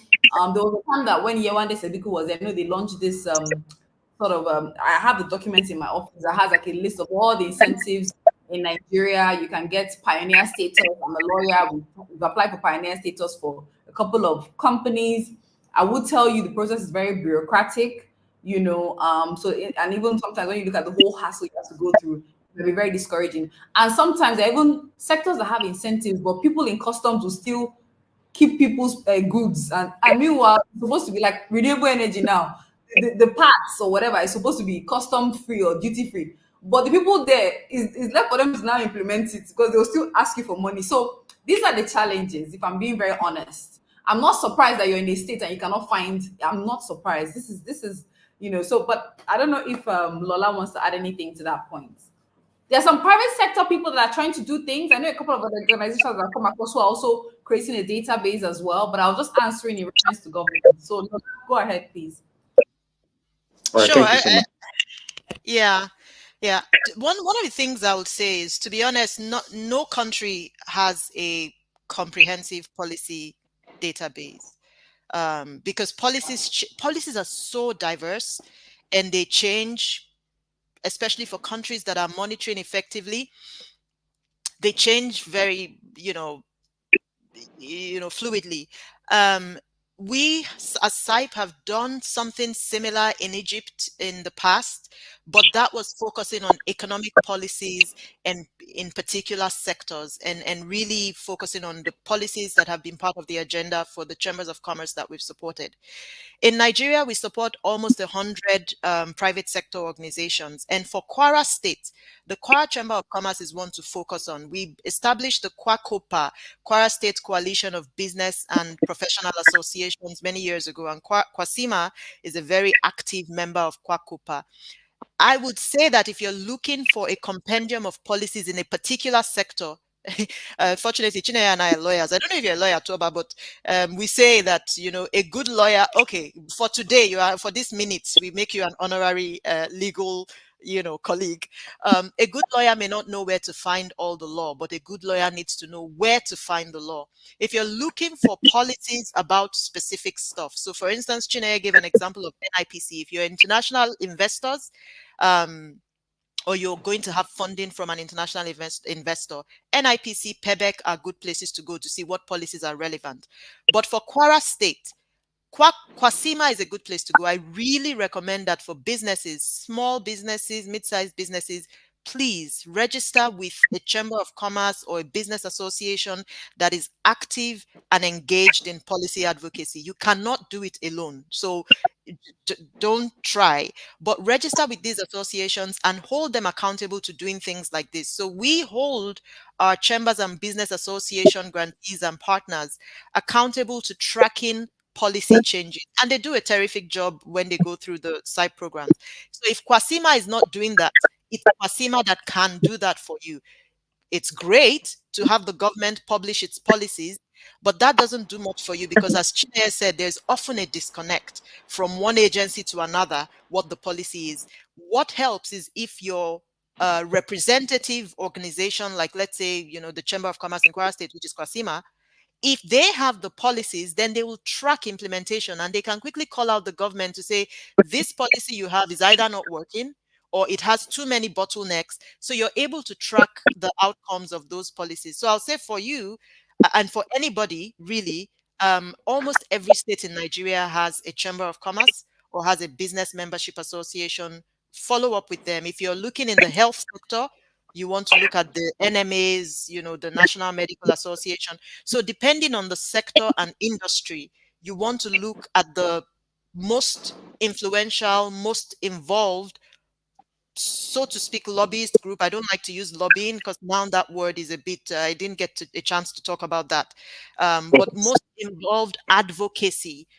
[SPEAKER 3] There was a time that when Yewande Sediku was there, they launched this I have the documents in my office that has like a list of all the incentives in Nigeria. You can get pioneer status. I'm a lawyer. We've applied for pioneer status for a couple of companies. I would tell you the process is very bureaucratic, and even sometimes when you look at the whole hassle you have to go through, it can be very discouraging. And sometimes there are even sectors that have incentives, but people in customs will still keep people's goods. And meanwhile, it's supposed to be like renewable energy now. The parts or whatever is supposed to be custom free or duty free. But the people there is left for them to now implement it because they'll still ask you for money. So these are the challenges, if I'm being very honest. I'm not surprised that you're in a state and you cannot find. I'm not surprised. This is so, but I don't know if Lola wants to add anything to that point. There are some private sector people that are trying to do things. I know a couple of other organizations that come across who are also creating a database as well, but I was just answering in reference to government. So go ahead, please.
[SPEAKER 1] All right,
[SPEAKER 2] Sure.
[SPEAKER 1] thank you so much.
[SPEAKER 2] Yeah. One of the things I would say is, to be honest, no country has a comprehensive policy database, because policies are so diverse and they change, especially for countries that are monitoring effectively. They change very, fluidly. We as SIPE have done something similar in Egypt in the past, but that was focusing on economic policies and in particular sectors, and really focusing on the policies that have been part of the agenda for the chambers of commerce that we've supported. In Nigeria, we support almost 100 private sector organizations. And for Kwara State, the Kwara Chamber of Commerce is one to focus on. We established the KwaKoPA, Kwara State Coalition of Business and Professional Associations, many years ago. And Kwasima is a very active member of KwaKoPA. I would say that if you're looking for a compendium of policies in a particular sector, fortunately, Chineye and I are lawyers. I don't know if you're a lawyer, Toba, but we say that, a good lawyer, okay, for today, for this minute, we make you an honorary legal, colleague. A good lawyer may not know where to find all the law, but a good lawyer needs to know where to find the law. If you're looking for policies about specific stuff, so for instance, Chineye gave an example of NIPC. If you're international investors, or you're going to have funding from an international investor, NIPC, PEBEC are good places to go to see what policies are relevant. But for Kwara State, Kwasima is a good place to go. I really recommend that for businesses, small businesses, mid-sized businesses, please register with a chamber of commerce or a business association that is active and engaged in policy advocacy. You cannot do it alone. So don't try, but register with these associations and hold them accountable to doing things like this. So we hold our chambers and business association grantees and partners accountable to tracking policy changes, and they do a terrific job when they go through the site programs. So if Kwasima is not doing that, it's Kwasima that can do that for you. It's great to have the government publish its policies, but that doesn't do much for you because, as Chineye said, there's often a disconnect from one agency to another, what the policy is. What helps is if your representative organization, like let's say, the Chamber of Commerce in Kwara State, which is Kwasima, if they have the policies, then they will track implementation and they can quickly call out the government to say, this policy you have is either not working or it has too many bottlenecks. So you're able to track the outcomes of those policies. So I'll say for you and for anybody really, almost every state in Nigeria has a chamber of commerce or has a business membership association. Follow up with them. If you're looking in the health sector, you want to look at the NMAs, the National Medical Association. So depending on the sector and industry, you want to look at the most influential, most involved, so to speak, lobbyist group. I don't like to use lobbying because now that word is a bit, I didn't get a chance to talk about that. But most involved advocacy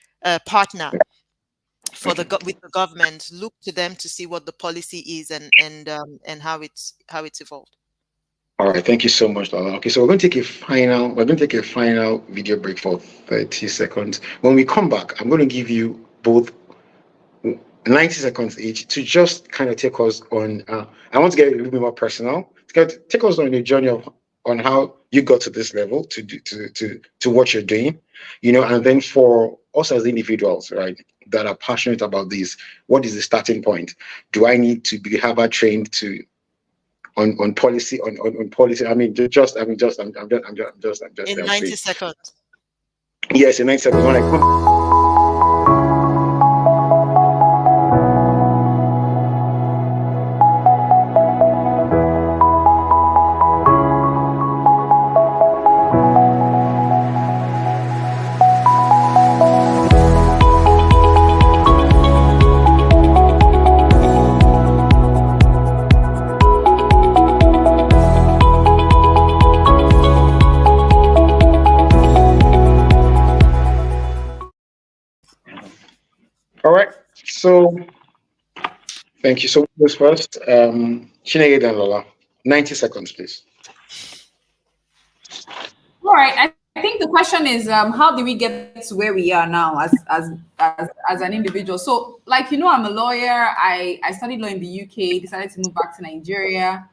[SPEAKER 2] partner for with the government. Look to them to see what the policy is and how it's evolved.
[SPEAKER 1] All right, thank you so much, Lola. Okay, so we're going to take a final video break for 30 seconds. When we come back, I'm going to give you both 90 seconds each to just kind of take us on. I want to get a little bit more personal. Take us on your journey on how you got to this level to what you're doing, and then for us as individuals, right, that are passionate about this, what is the starting point? Do I need to be Harvard trained to on policy on policy. I mean, just I'm just
[SPEAKER 2] In
[SPEAKER 1] I'm
[SPEAKER 2] 90
[SPEAKER 1] saying.
[SPEAKER 2] seconds.
[SPEAKER 1] Yes, in 9 seconds. When I come. All right. So thank you. So who goes first? Chinege and Lola. 90 seconds, please.
[SPEAKER 3] All right. I think the question is, how do we get to where we are now as an individual? So, like, I'm a lawyer. I studied law in the UK, decided to move back to Nigeria.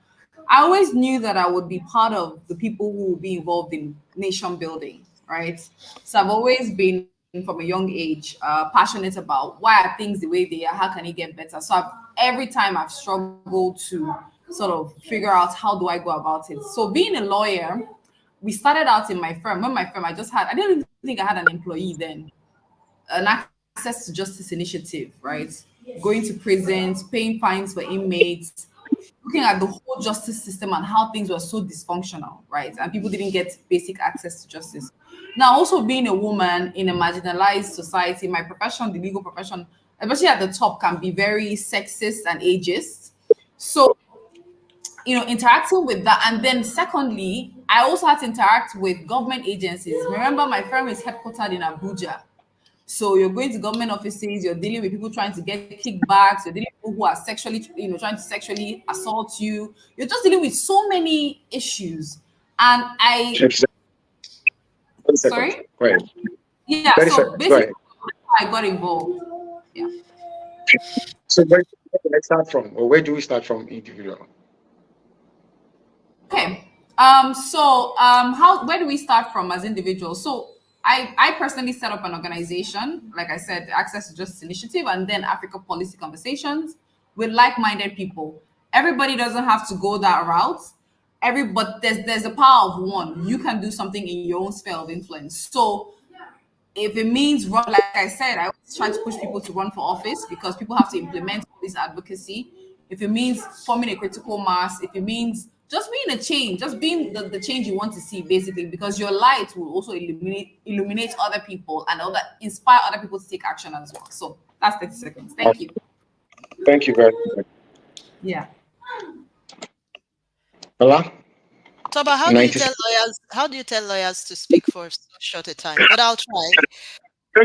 [SPEAKER 3] I always knew that I would be part of the people who will be involved in nation building, right? So I've always been from a young age passionate about why are things the way they are, how can it get better. So every time I've struggled to sort of figure out how do I go about it. So being a lawyer, we started out in my firm. When my firm, I didn't even think I had an employee then, an access to justice initiative, right? Going to prisons, paying fines for inmates, looking at the whole justice system and how things were so dysfunctional, right? And people didn't get basic access to justice. Now, also being a woman in a marginalized society, my profession, the legal profession, especially at the top, can be very sexist and ageist. So interacting with that. And then secondly, I also had to interact with government agencies. Remember, my firm is headquartered in Abuja. So you're going to government offices, you're dealing with people trying to get kickbacks, you're dealing with people who are sexually, trying to sexually assault you. You're just dealing with so many issues. And
[SPEAKER 1] 30 seconds.
[SPEAKER 3] sorry?
[SPEAKER 1] Go ahead.
[SPEAKER 3] Yeah,
[SPEAKER 1] 30
[SPEAKER 3] so
[SPEAKER 1] seconds. Go
[SPEAKER 3] basically
[SPEAKER 1] ahead.
[SPEAKER 3] I got involved. Yeah.
[SPEAKER 1] So where do I start from? Or where do we start from individual?
[SPEAKER 3] Okay. Where do we start from as individuals? So I personally set up an organization, like I said, the Access to Justice Initiative, and then Africa Policy Conversations with like-minded people. Everybody doesn't have to go that route. But there's the power of one. You can do something in your own sphere of influence. So if it means run, like I said, I always try to push people to run for office because people have to implement this advocacy. If it means forming a critical mass, if it means just being a change, just being the change you want to see, basically, because your light will also illuminate other people and inspire other people to take action as well. So that's 30 seconds. Thank you.
[SPEAKER 1] Thank you very much.
[SPEAKER 3] Yeah.
[SPEAKER 1] Lola?
[SPEAKER 2] Toba, how do you tell lawyers to speak for so short a time? But I'll try.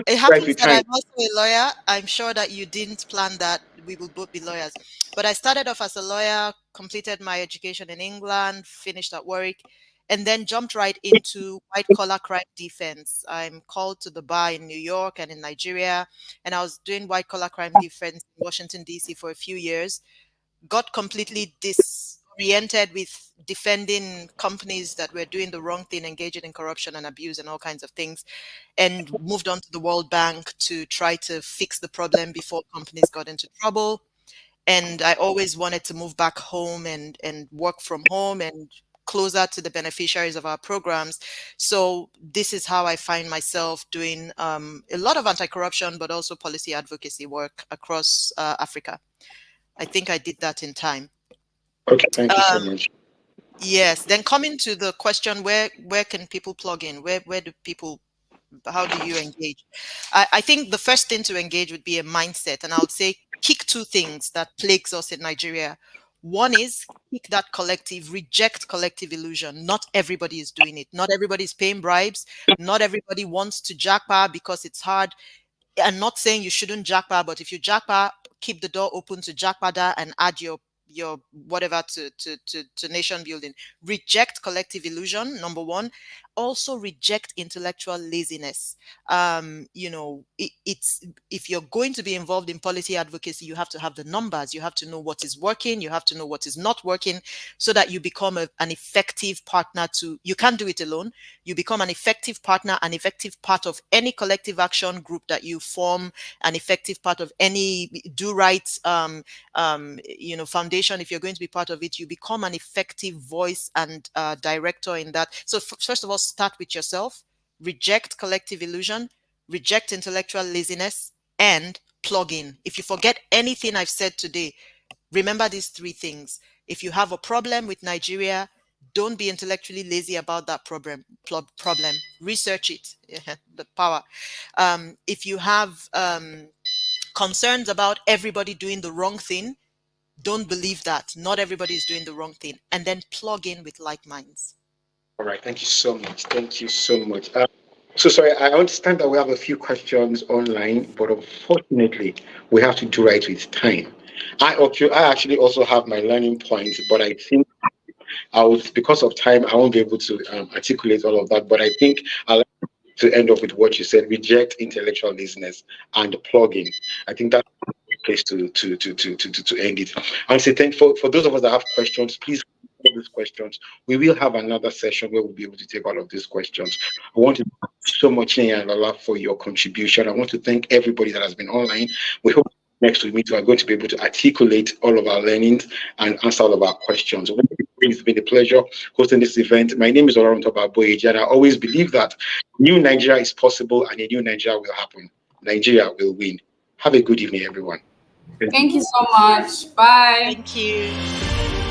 [SPEAKER 2] It happens that I'm also a lawyer. I'm sure that you didn't plan that we will both be lawyers. But I started off as a lawyer, completed my education in England, finished at Warwick, and then jumped right into white collar crime defense. I'm called to the bar in New York and in Nigeria, and I was doing white collar crime defense in Washington, D.C. for a few years. Got completely disoriented with defending companies that were doing the wrong thing, engaging in corruption and abuse and all kinds of things, and moved on to the World Bank to try to fix the problem before companies got into trouble. And I always wanted to move back home and work from home and closer to the beneficiaries of our programs. So this is how I find myself doing a lot of anti-corruption, but also policy advocacy work across Africa. I think I did that in time.
[SPEAKER 1] Okay, thank you so much.
[SPEAKER 2] Yes. Then coming to the question, where can people plug in? Where do people, how do you engage? I think the first thing to engage would be a mindset. And I would say kick two things that plagues us in Nigeria. One is kick that collective, reject collective illusion. Not everybody is doing it. Not everybody is paying bribes. Not everybody wants to jackpot because it's hard. I'm not saying you shouldn't jackpot, but if you jackpot, keep the door open to jackpot and add your whatever to nation building. Reject collective illusion, number one. Also reject intellectual laziness. It's if you're going to be involved in policy advocacy, you have to have the numbers, you have to know what is working, you have to know what is not working, so that you become an effective partner you can't do it alone. You become an effective partner, an effective part of any collective action group that you form, an effective part of any DoRight foundation organization, if you're going to be part of it, you become an effective voice and director in that. So first of all, start with yourself, reject collective illusion, reject intellectual laziness, and plug in. If you forget anything I've said today, remember these three things. If you have a problem with Nigeria, don't be intellectually lazy about that problem. Research it. The power. If you have concerns about everybody doing the wrong thing, don't believe that. Not everybody is doing the wrong thing. And then plug in with like minds.
[SPEAKER 1] All right. Thank you so much. Thank you so much. So sorry, I understand that we have a few questions online, but unfortunately, we have to do right with time. I actually also have my learning points, but I think because of time, I won't be able to articulate all of that. But I think I'll to end up with what you said: reject intellectual laziness and plug in. I think that's a good place to end it. And say thank for those of us that have questions, please all these questions. We will have another session where we'll be able to take all of these questions. I want to thank you so much, Nia and Lola, for your contribution. I want to thank everybody that has been online. We hope next week we are going to be able to articulate all of our learnings and answer all of our questions. It's been a pleasure hosting this event. My name is Olaronto Baboyeji, and I always believe that new Nigeria is possible and a new Nigeria will happen. Nigeria will win. Have a good evening, everyone.
[SPEAKER 3] Thank you so much. Bye.
[SPEAKER 2] Thank you.